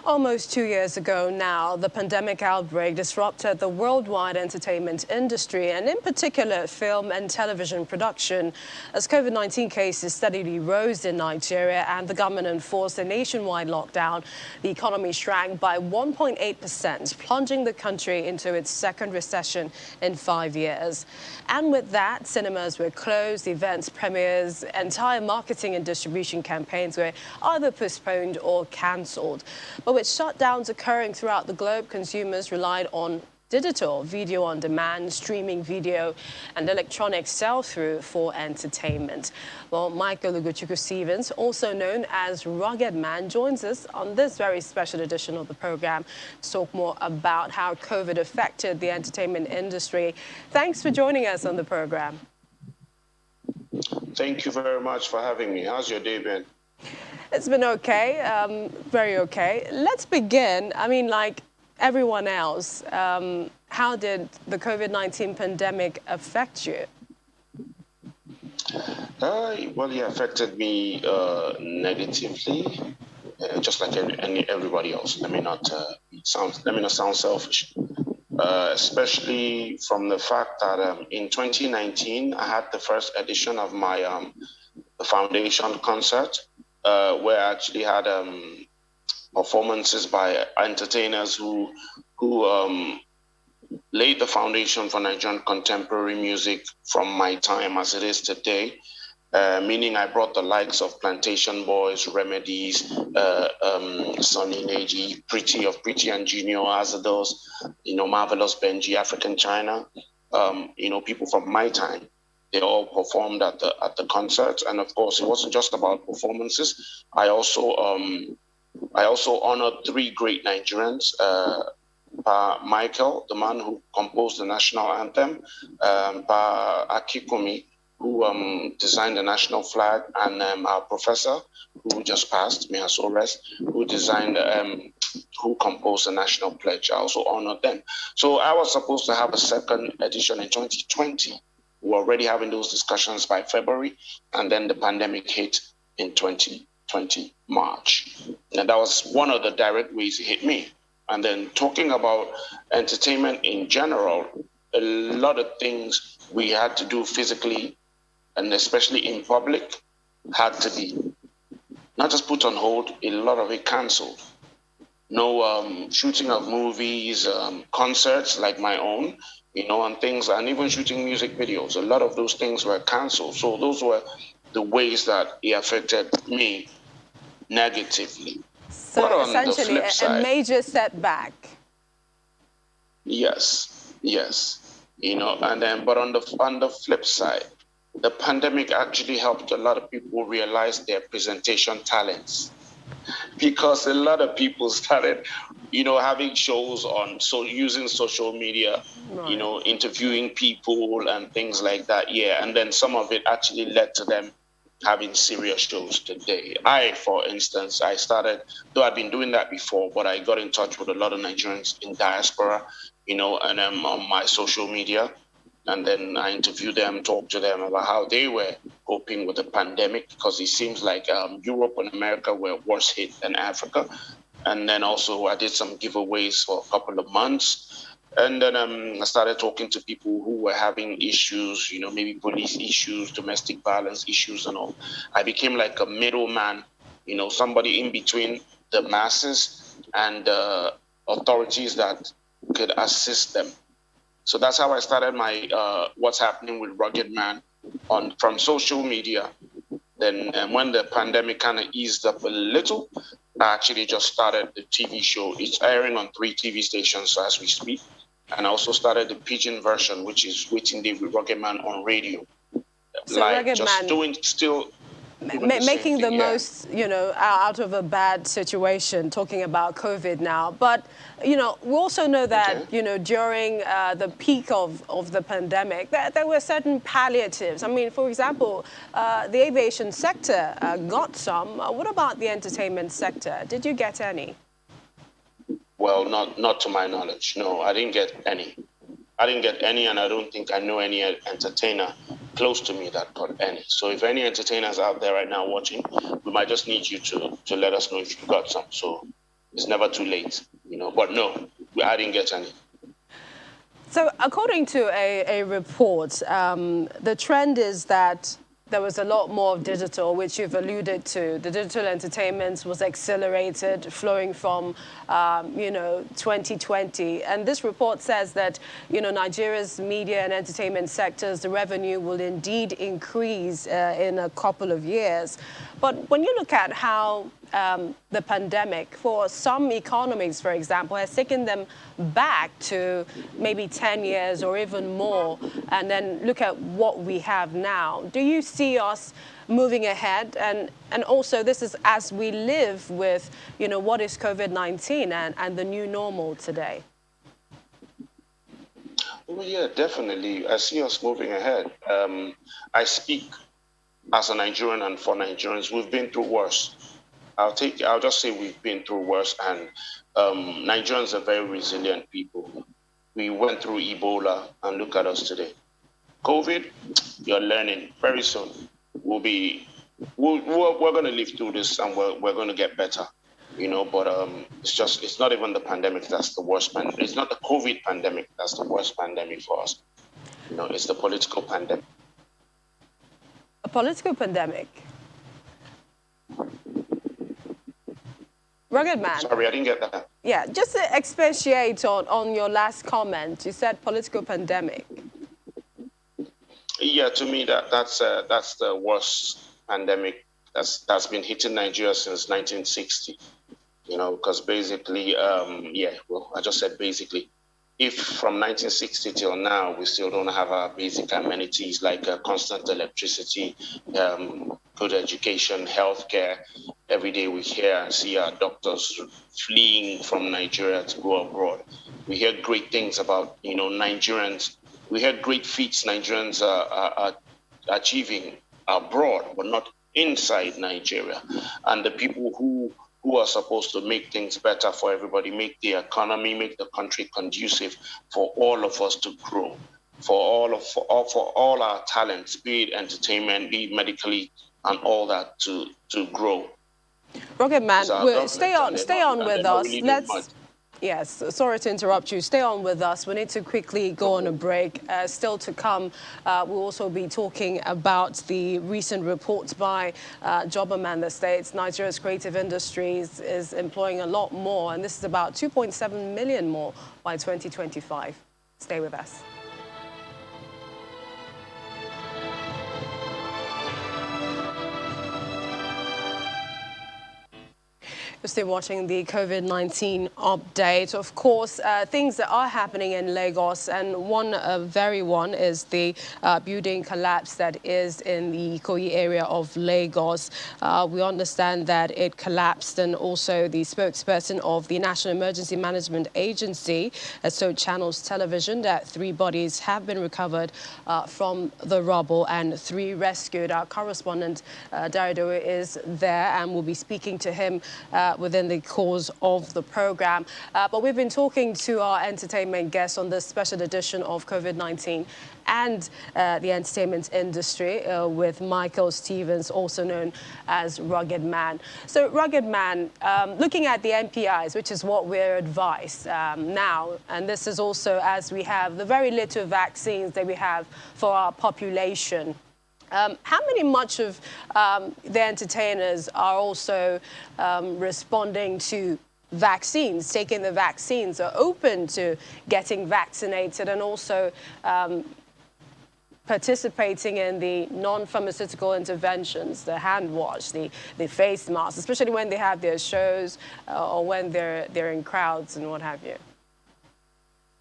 Almost 2 years ago now, the pandemic outbreak disrupted the worldwide entertainment industry and in particular film and television production. As COVID-19 cases steadily rose in Nigeria and the government enforced a nationwide lockdown, the economy shrank by 1.8%, plunging the country into its second recession in 5 years. And with that, cinemas were closed, events, premieres, entire marketing and distribution campaigns were either postponed or cancelled. But with shutdowns occurring throughout the globe, consumers relied on digital, video on demand, streaming video, and electronic sell-through for entertainment. Well, Michael Stevens, also known as Ruggedman, joins us on this very special edition of the program to talk more about how COVID affected the entertainment industry. Thanks for joining us on the program. Thank you very much for having me. How's your day been? It's been okay, very okay. Let's begin. I mean, like everyone else, how did the COVID-19 pandemic affect you? Well, it affected me negatively, just like everybody else. Let me not sound selfish. Especially from the fact that in 2019, I had the first edition of my the foundation concert, where I actually had performances by entertainers who laid the foundation for Nigerian contemporary music from my time as it is today. Meaning I brought the likes of Plantation Boys, Remedies, Sonny Neji, Pretty and Junior, Azados, Marvelous Benji, African China, people from my time. They all performed at the concert, and of course, it wasn't just about performances. I also honored three great Nigerians: Michael, the man who composed the national anthem, Akikumi, who designed the national flag, and our professor, who just passed, may her soul rest, who composed the national pledge. I also honored them. So I was supposed to have a second edition in 2020. We were already having those discussions by February, and then the pandemic hit in 2020 March. And that was one of the direct ways it hit me. And then talking about entertainment in general, a lot of things we had to do physically, and especially in public, had to be not just put on hold, a lot of it canceled. No shooting of movies, concerts like my own, and things, and even shooting music videos. A lot of those things were canceled. So those were the ways that it affected me negatively. So essentially a major setback. Yes. And then, but on the flip side, the pandemic actually helped a lot of people realize their presentation talents, because a lot of people started, having shows on, using social media, right, interviewing people and things like that. Yeah, and then some of it actually led to them having serious shows today. For instance, I started, though I'd been doing that before, but I got in touch with a lot of Nigerians in diaspora, and on my social media. And then I interviewed them, talked to them about how they were coping with the pandemic, because it seems like Europe and America were worse hit than Africa. And then also I did some giveaways for a couple of months. And then I started talking to people who were having issues, maybe police issues, domestic violence issues and all. I became like a middleman, somebody in between the masses and authorities that could assist them. So that's how I started my What's Happening with Ruggedman from social media. Then when the pandemic kind of eased up a little, I actually just started the TV show. It's airing on 3 TV stations as we speak. And I also started the Pidgin version, which is Waiting Day with Ruggedman on radio. So Ruggedman, making the most, out of a bad situation, talking about COVID now. But, we also know that, during the peak of the pandemic, there were certain palliatives. I mean, for example, the aviation sector got some. What about the entertainment sector? Did you get any? Well, not to my knowledge. No, I didn't get any. And I don't think I know any entertainer close to me that got any. So if any entertainers out there right now watching, we might just need you to let us know if you got some. So It's never too late, But no, I didn't get any. So according to a report, the trend is that there was a lot more of digital, which you've alluded to. The digital entertainment was accelerated, flowing from, 2020. And this report says that, Nigeria's media and entertainment sectors, the revenue will indeed increase in a couple of years. But when you look at how the pandemic, for some economies, for example, has taken them back to maybe 10 years or even more, and then look at what we have now. Do you see us moving ahead? And also, this is as we live with, what is COVID-19 and the new normal today? Well, yeah, definitely. I see us moving ahead. I speak as a Nigerian and for Nigerians. We've been through worse. I'll just say we've been through worse, and Nigerians are very resilient people. We went through Ebola, and look at us today. COVID, you're learning very soon. We're going to live through this, and we're going to get better. But it's not even the pandemic that's the worst pandemic. It's not the COVID pandemic that's the worst pandemic for us. It's the political pandemic. A political pandemic? Ruggedman. Sorry, I didn't get that. Yeah, just to expatiate on your last comment, you said political pandemic. Yeah, to me that's the worst pandemic that's been hitting Nigeria since 1960. Because basically, I just said basically, if from 1960 till now we still don't have our basic amenities like constant electricity, good education, healthcare. Every day we hear and see our doctors fleeing from Nigeria to go abroad. We hear great things about Nigerians. We hear great feats Nigerians are achieving abroad, but not inside Nigeria. And the people who are supposed to make things better for everybody, make the economy, make the country conducive for all of us to grow, for all our talents, be it entertainment, be it medically, and all that to grow. Ruggedman, stay on with us. Yes, sorry to interrupt you. Stay on with us. We need to quickly go on a break. Still to come, we'll also be talking about the recent reports by Ruggedman that states Nigeria's creative industries is employing a lot more, and this is about 2.7 million more by 2025. Stay with us. You're still watching the COVID-19 update. Of course, things that are happening in Lagos, and one very one is the building collapse that is in the Ikoyi area of Lagos. We understand that it collapsed, and also the spokesperson of the National Emergency Management Agency so channels television that 3 bodies have been recovered from the rubble and 3 rescued. Our correspondent Darido is there, and we'll be speaking to him within the course of the program. But we've been talking to our entertainment guests on this special edition of COVID-19 and the entertainment industry with Michael Stevens, also known as Ruggedman. So Ruggedman, looking at the NPIs, which is what we're advised now, and this is also as we have the very little vaccines that we have for our population. How much of the entertainers are also responding to vaccines, taking the vaccines, are open to getting vaccinated, and also participating in the non-pharmaceutical interventions, the hand wash, the face masks, especially when they have their shows or when they're in crowds and what have you?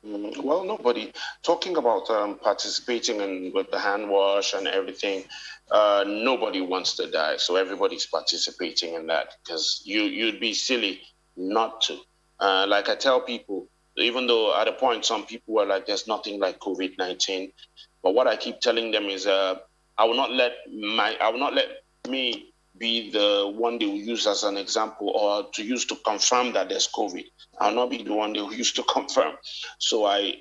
Well, nobody talking about participating with the hand wash and everything. Nobody wants to die, so everybody's participating in that because you'd be silly not to. Like I tell people, even though at a point some people are like, "There's nothing like COVID-19," but what I keep telling them is, I will not let me be the one they will use as an example or to use to confirm that there's COVID. I'll not be the one they will use to confirm. So I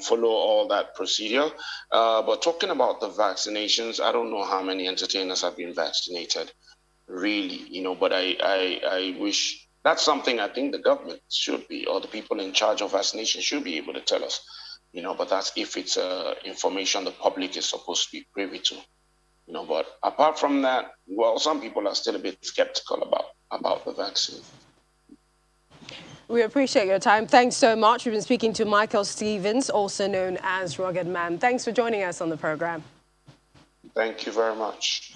follow all that procedure. But talking about the vaccinations, I don't know how many entertainers have been vaccinated, really, but I wish That's something I think the government should be, or the people in charge of vaccination should be able to tell us, but that's if it's information the public is supposed to be privy to, but apart from that, well, some people are still a bit skeptical about the vaccine. We appreciate your time. Thanks so much. We've been speaking to Michael Stevens, also known as Ruggedman. Thanks for joining us on the program. Thank you very much.